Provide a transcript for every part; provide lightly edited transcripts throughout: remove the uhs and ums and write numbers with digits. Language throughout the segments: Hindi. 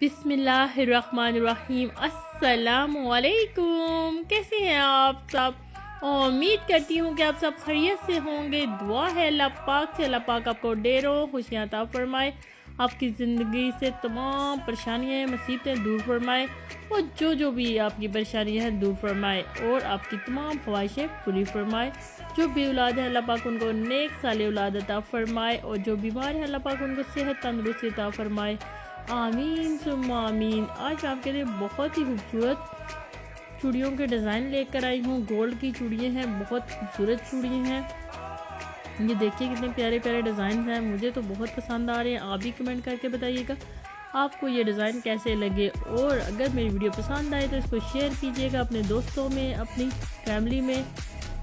बिस्मिल्लाहिर्रहमानिर्रहीम। अस्सलामुअलैकुम। कैसे हैं आप सब? और उम्मीद करती हूँ कि आप सब खैरियत से होंगे। दुआ है अल्लाह पाक से, अल्लाह पाक आपको ढेरों खुशियाँ अता फरमाए, आपकी ज़िंदगी से तमाम परेशानियाँ मुसीबतें दूर फरमाए और जो भी आपकी परेशानियाँ हैं दूर फरमाए और आपकी तमाम ख्वाहिशें पूरी फरमाए। जो भी औलाद है अल्लाह पाक उनको नेक साले औलाद अता फरमाए और जो बीमार है अल्लाह पाक उनको सेहत तंदुरुस्ती अता फरमाए। आमीन सुम्मा आमीन। आज मैं आपके लिए बहुत ही खूबसूरत चूड़ियों के डिज़ाइन लेकर आई हूँ। गोल्ड की चूड़ियाँ हैं, बहुत खूबसूरत चूड़ियाँ हैं। ये देखिए कितने प्यारे प्यारे डिज़ाइन हैं, मुझे तो बहुत पसंद आ रहे हैं। आप भी कमेंट करके बताइएगा आपको ये डिज़ाइन कैसे लगे और अगर मेरी वीडियो पसंद आए तो इसको शेयर कीजिएगा अपने दोस्तों में, अपनी फैमिली में।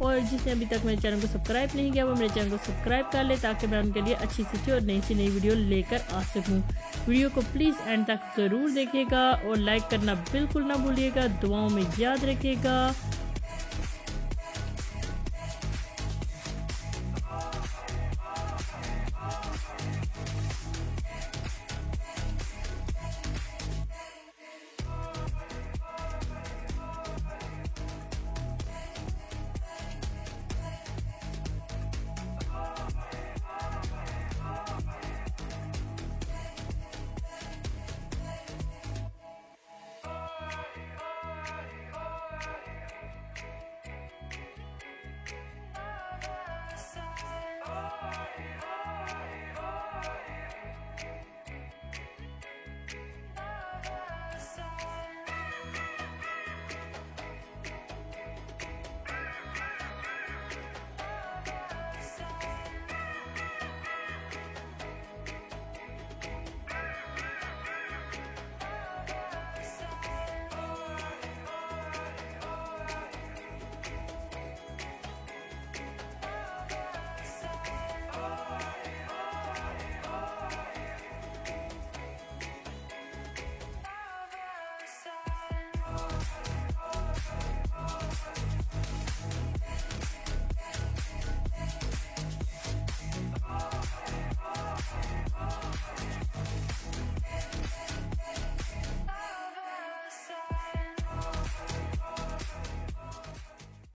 और जिसने अभी तक मेरे चैनल को सब्सक्राइब नहीं किया वो मेरे चैनल को सब्सक्राइब कर ले ताकि मैं उनके लिए अच्छी सी और नई सी नई वीडियो लेकर आ सकूं। वीडियो को प्लीज़ एंड तक ज़रूर देखिएगा और लाइक करना बिल्कुल ना भूलिएगा। दुआओं में याद रखिएगा।